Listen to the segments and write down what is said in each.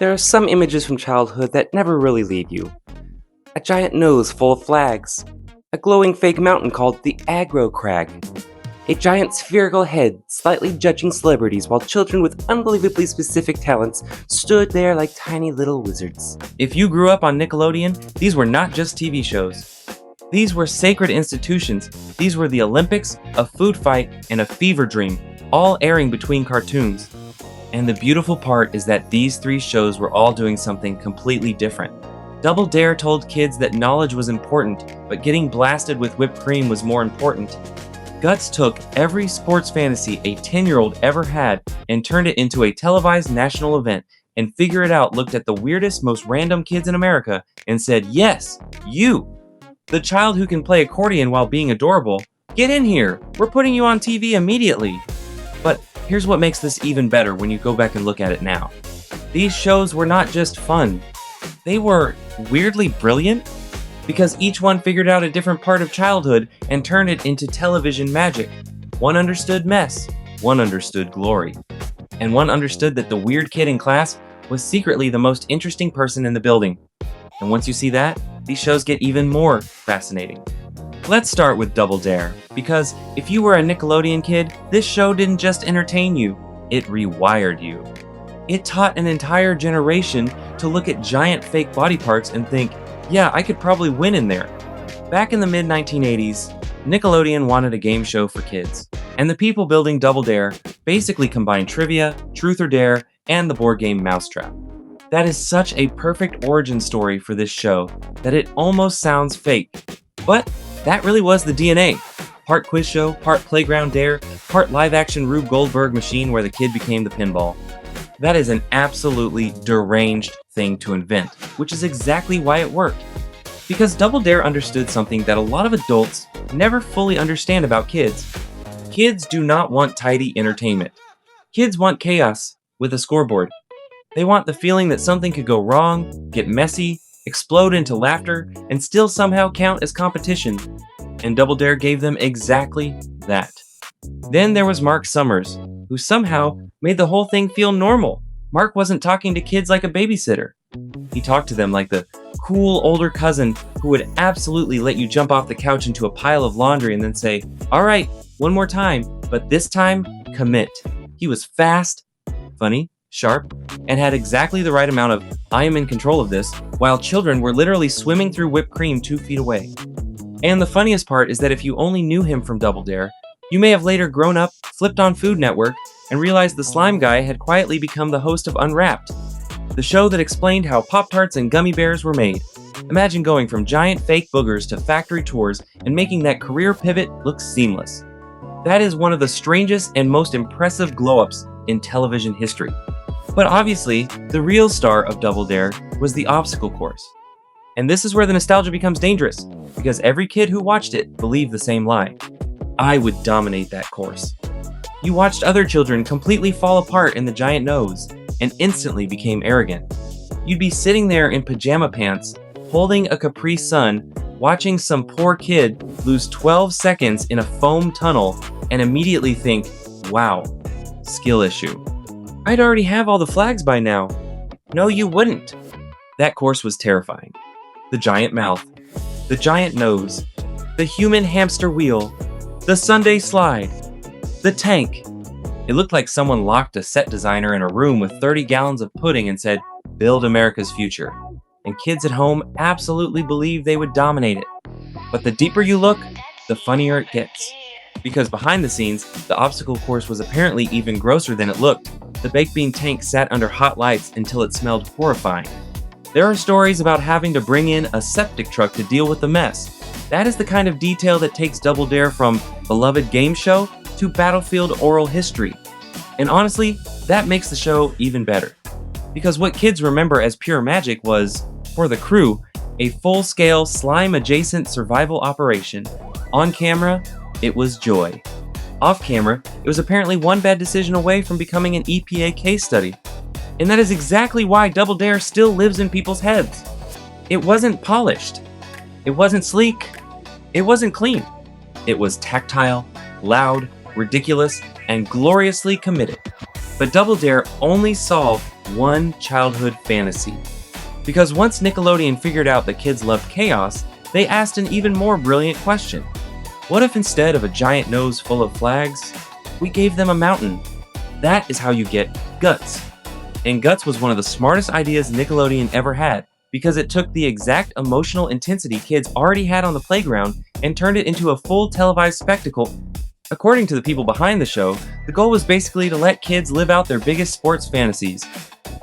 There are some images from childhood that never really leave you. A giant nose full of flags, a glowing fake mountain called the Aggro Crag, a giant spherical head slightly judging celebrities while children with unbelievably specific talents stood there like tiny little wizards. If you grew up on Nickelodeon, these were not just TV shows. These were sacred institutions. These were the Olympics, a food fight, and a fever dream, all airing between cartoons. And the beautiful part is that these three shows were all doing something completely different. Double Dare told kids that knowledge was important, but getting blasted with whipped cream was more important. Guts took every sports fantasy a 10-year-old ever had and turned it into a televised national event, and Figure It Out looked at the weirdest, most random kids in America and said, "Yes, you! The child who can play accordion while being adorable, get in here! We're putting you on TV immediately!" But here's what makes this even better when you go back and look at it now. These shows were not just fun. They were weirdly brilliant, because each one figured out a different part of childhood and turned it into television magic. One understood mess, one understood glory, and one understood that the weird kid in class was secretly the most interesting person in the building. And once you see that, these shows get even more fascinating. Let's start with Double Dare, because if you were a Nickelodeon kid, this show didn't just entertain you, it rewired you. It taught an entire generation to look at giant fake body parts and think, yeah, I could probably win in there. Back in the mid-1980s, Nickelodeon wanted a game show for kids, and the people building Double Dare basically combined trivia, truth or dare, and the board game Mousetrap. That is such a perfect origin story for this show that it almost sounds fake. But that really was the DNA. Part quiz show, part playground dare, part live-action Rube Goldberg machine where the kid became the pinball. That is an absolutely deranged thing to invent, which is exactly why it worked. Because Double Dare understood something that a lot of adults never fully understand about kids. Kids do not want tidy entertainment. Kids want chaos with a scoreboard. They want the feeling that something could go wrong, get messy, explode into laughter, and still somehow count as competition. And Double Dare gave them exactly that. Then there was Marc Summers, who somehow made the whole thing feel normal. Marc wasn't talking to kids like a babysitter. He talked to them like the cool older cousin who would absolutely let you jump off the couch into a pile of laundry and then say, "All right, one more time, but this time, commit." He was fast, funny, sharp, and had exactly the right amount of "I am in control of this," while children were literally swimming through whipped cream 2 feet away. And the funniest part is that if you only knew him from Double Dare, you may have later grown up, flipped on Food Network, and realized the slime guy had quietly become the host of Unwrapped, the show that explained how Pop-Tarts and gummy bears were made. Imagine going from giant fake boogers to factory tours and making that career pivot look seamless. That is one of the strangest and most impressive glow-ups in television history. But obviously, the real star of Double Dare was the obstacle course. And this is where the nostalgia becomes dangerous, because every kid who watched it believed the same lie. I would dominate that course. You watched other children completely fall apart in the giant nose, and instantly became arrogant. You'd be sitting there in pajama pants, holding a Capri Sun, watching some poor kid lose 12 seconds in a foam tunnel, and immediately think, wow, skill issue. I'd already have all the flags by now. No, you wouldn't. That course was terrifying. The giant mouth, the giant nose, the human hamster wheel, the Sunday slide, the tank. It looked like someone locked a set designer in a room with 30 gallons of pudding and said, "Build America's future." And kids at home absolutely believed they would dominate it. But the deeper you look, the funnier it gets. Because behind the scenes, the obstacle course was apparently even grosser than it looked. The baked bean tank sat under hot lights until it smelled horrifying. There are stories about having to bring in a septic truck to deal with the mess. That is the kind of detail that takes Double Dare from beloved game show to battlefield oral history. And honestly, that makes the show even better. Because what kids remember as pure magic was, for the crew, a full-scale slime-adjacent survival operation. On camera, it was joy. Off camera, it was apparently one bad decision away from becoming an EPA case study. And that is exactly why Double Dare still lives in people's heads. It wasn't polished. It wasn't sleek. It wasn't clean. It was tactile, loud, ridiculous, and gloriously committed. But Double Dare only solved one childhood fantasy. Because once Nickelodeon figured out that kids loved chaos, they asked an even more brilliant question. What if instead of a giant nose full of flags, we gave them a mountain? That is how you get Guts. And Guts was one of the smartest ideas Nickelodeon ever had, because it took the exact emotional intensity kids already had on the playground and turned it into a full televised spectacle. According to the people behind the show, the goal was basically to let kids live out their biggest sports fantasies.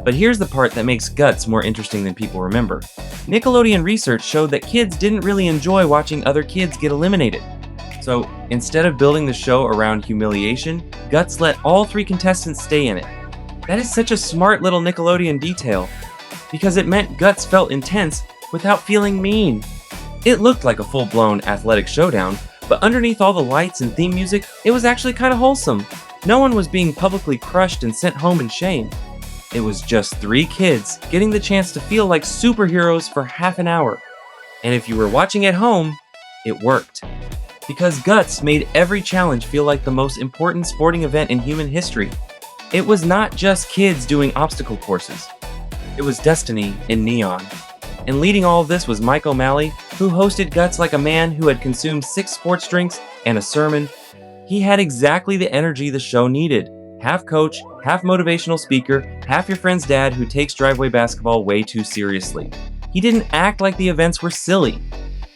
But here's the part that makes Guts more interesting than people remember. Nickelodeon research showed that kids didn't really enjoy watching other kids get eliminated. So instead of building the show around humiliation, Guts let all 3 contestants stay in it. That is such a smart little Nickelodeon detail, because it meant Guts felt intense without feeling mean. It looked like a full-blown athletic showdown, but underneath all the lights and theme music, it was actually kind of wholesome. No one was being publicly crushed and sent home in shame. It was just 3 kids getting the chance to feel like superheroes for half an hour. And if you were watching at home, it worked. Because Guts made every challenge feel like the most important sporting event in human history. It was not just kids doing obstacle courses. It was destiny in neon. And leading all of this was Mike O'Malley, who hosted Guts like a man who had consumed 6 sports drinks and a sermon. He had exactly the energy the show needed. Half coach, half motivational speaker, half your friend's dad who takes driveway basketball way too seriously. He didn't act like the events were silly.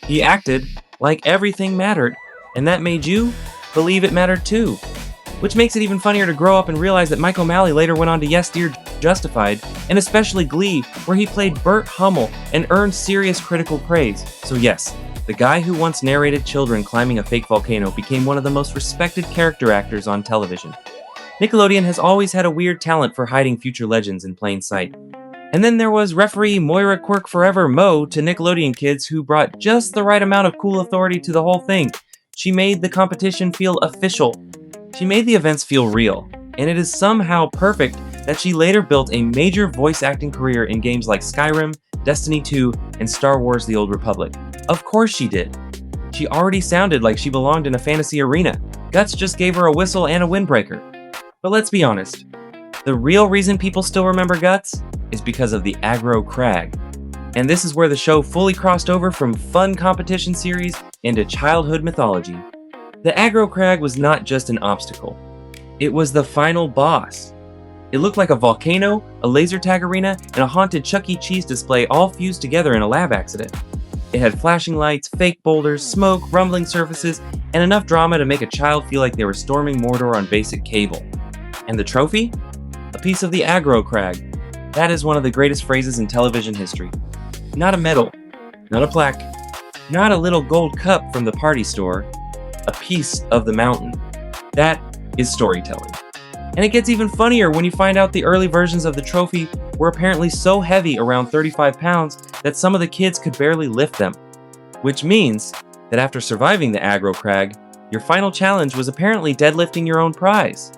He acted like everything mattered, and that made you believe it mattered too. Which makes it even funnier to grow up and realize that Mike O'Malley later went on to Yes Dear Justified, and especially Glee, where he played Burt Hummel and earned serious critical praise. So yes, the guy who once narrated children climbing a fake volcano became one of the most respected character actors on television. Nickelodeon has always had a weird talent for hiding future legends in plain sight. And then there was referee Moira Quirk Forever Mo to Nickelodeon kids, who brought just the right amount of cool authority to the whole thing. She made the competition feel official. She made the events feel real. And it is somehow perfect that she later built a major voice acting career in games like Skyrim, Destiny 2, and Star Wars The Old Republic. Of course she did. She already sounded like she belonged in a fantasy arena. Guts just gave her a whistle and a windbreaker. But let's be honest, the real reason people still remember Guts is because of the Aggro Crag. And this is where the show fully crossed over from fun competition series into childhood mythology. The Aggro Crag was not just an obstacle. It was the final boss. It looked like a volcano, a laser tag arena, and a haunted Chuck E. Cheese display all fused together in a lab accident. It had flashing lights, fake boulders, smoke, rumbling surfaces, and enough drama to make a child feel like they were storming Mordor on basic cable. And the trophy? A piece of the Aggro Crag. That is one of the greatest phrases in television history. Not a medal, not a plaque, not a little gold cup from the party store, a piece of the mountain. That is storytelling. And it gets even funnier when you find out the early versions of the trophy were apparently so heavy, around 35 pounds, that some of the kids could barely lift them. Which means that after surviving the Aggro Crag, your final challenge was apparently deadlifting your own prize.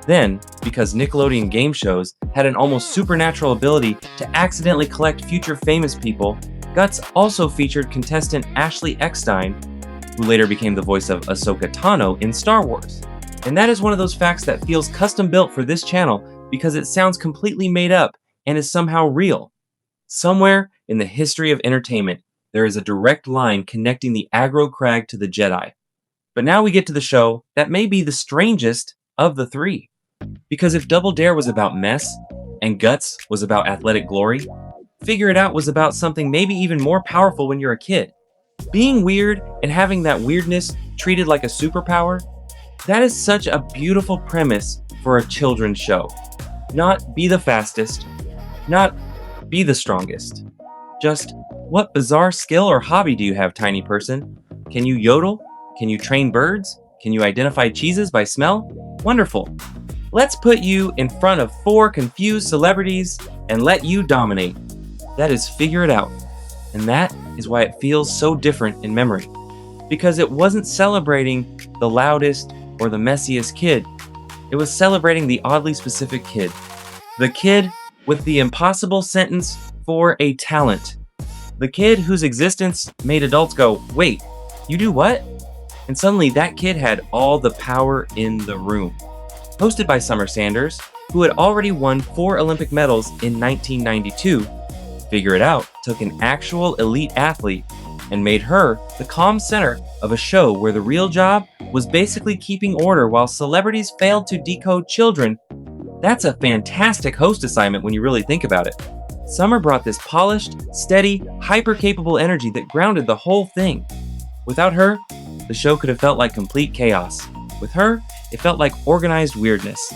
Then, because Nickelodeon game shows had an almost supernatural ability to accidentally collect future famous people, Guts also featured contestant Ashley Eckstein, who later became the voice of Ahsoka Tano in Star Wars. And that is one of those facts that feels custom built for this channel because it sounds completely made up and is somehow real. Somewhere in the history of entertainment, there is a direct line connecting the Aggro Crag to the Jedi. But now we get to the show that may be the strangest of the 3. Because if Double Dare was about mess, and Guts was about athletic glory, Figure It Out was about something maybe even more powerful when you're a kid. Being weird and having that weirdness treated like a superpower, that is such a beautiful premise for a children's show. Not be the fastest, not be the strongest. Just, what bizarre skill or hobby do you have, tiny person? Can you yodel? Can you train birds? Can you identify cheeses by smell? Wonderful. Let's put you in front of 4 confused celebrities and let you dominate. That is Figure It Out. And that is why it feels so different in memory. Because it wasn't celebrating the loudest or the messiest kid. It was celebrating the oddly specific kid. The kid with the impossible sentence for a talent. The kid whose existence made adults go, wait, you do what? And suddenly that kid had all the power in the room. Hosted by Summer Sanders, who had already won 4 Olympic medals in 1992. Figure It Out took an actual elite athlete and made her the calm center of a show where the real job was basically keeping order while celebrities failed to decode children. That's a fantastic host assignment when you really think about it. Summer brought this polished, steady, hyper-capable energy that grounded the whole thing. Without her, the show could have felt like complete chaos. With her, it felt like organized weirdness.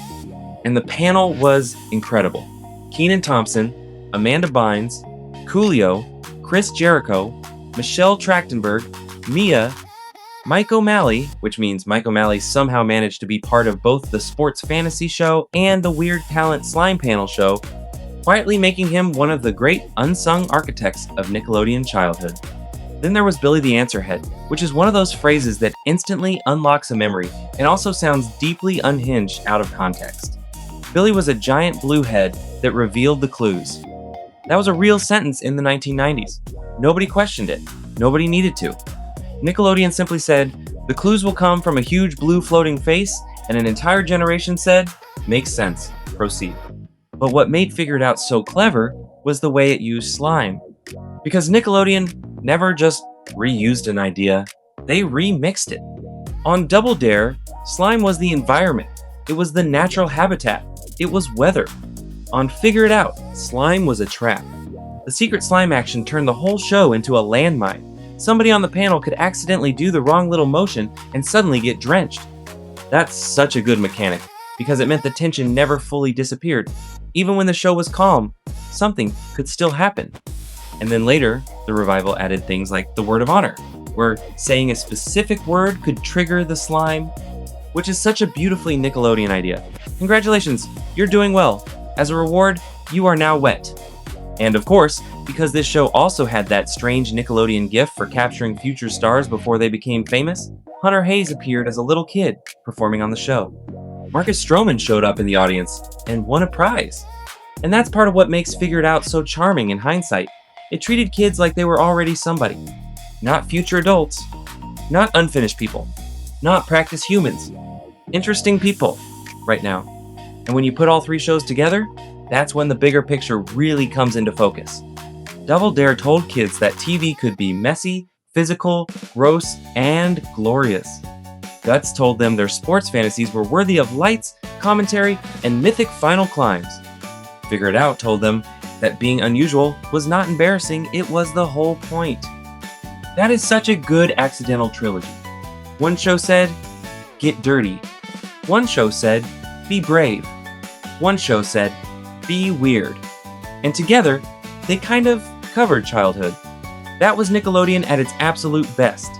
And the panel was incredible. Kenan Thompson, Amanda Bynes, Coolio, Chris Jericho, Michelle Trachtenberg, Mia, Mike O'Malley, which means Mike O'Malley somehow managed to be part of both the sports fantasy show and the Weird Talent Slime Panel show, quietly making him one of the great unsung architects of Nickelodeon childhood. Then there was Billy the Answerhead, which is one of those phrases that instantly unlocks a memory and also sounds deeply unhinged out of context. Billy was a giant blue head that revealed the clues. That was a real sentence in the 1990s. Nobody questioned it. Nobody needed to. Nickelodeon simply said, "The clues will come from a huge blue floating face," and an entire generation said, "Makes sense. Proceed." But what made Figure It Out so clever was the way it used slime. Because Nickelodeon never just reused an idea, they remixed it. On Double Dare, slime was the environment. It was the natural habitat. It was weather. On Figure It Out, slime was a trap. The secret slime action turned the whole show into a landmine. Somebody on the panel could accidentally do the wrong little motion and suddenly get drenched. That's such a good mechanic, because it meant the tension never fully disappeared. Even when the show was calm, something could still happen. And then later, the revival added things like the word of honor, where saying a specific word could trigger the slime, which is such a beautifully Nickelodeon idea. Congratulations, you're doing well. As a reward, you are now wet. And of course, because this show also had that strange Nickelodeon gift for capturing future stars before they became famous, Hunter Hayes appeared as a little kid performing on the show. Marcus Stroman showed up in the audience and won a prize. And that's part of what makes Figure It Out so charming in hindsight. It treated kids like they were already somebody. Not future adults. Not unfinished people. Not practice humans. Interesting people right now. And when you put all 3 shows together, that's when the bigger picture really comes into focus. Double Dare told kids that TV could be messy, physical, gross, and glorious. Guts told them their sports fantasies were worthy of lights, commentary, and mythic final climbs. Figure It Out told them that being unusual was not embarrassing, it was the whole point. That is such a good accidental trilogy. One show said, "Get dirty." One show said, "Be brave." One show said, "Be weird." And together, they kind of covered childhood. That was Nickelodeon at its absolute best.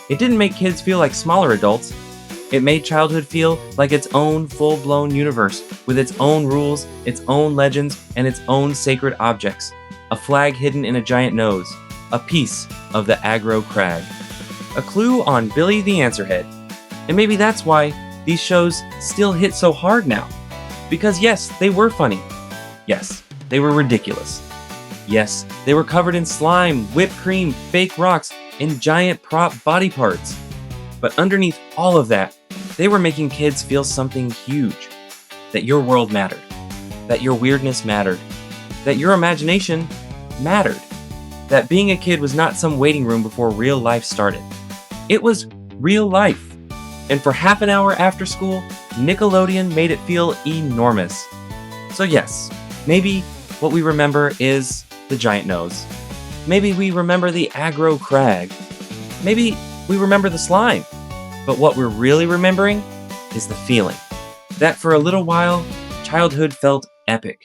It didn't make kids feel like smaller adults. It made childhood feel like its own full-blown universe, with its own rules, its own legends, and its own sacred objects. A flag hidden in a giant nose. A piece of the Aggro Crag. A clue on Billy the Answerhead. And maybe that's why these shows still hit so hard now. Because yes, they were funny. Yes, they were ridiculous. Yes, they were covered in slime, whipped cream, fake rocks, and giant prop body parts. But underneath all of that, they were making kids feel something huge. That your world mattered. That your weirdness mattered. That your imagination mattered. That being a kid was not some waiting room before real life started. It was real life. And for half an hour after school, Nickelodeon made it feel enormous. So yes, maybe what we remember is the giant nose. Maybe we remember the Aggro Crag. Maybe we remember the slime. But what we're really remembering is the feeling. That for a little while, childhood felt epic.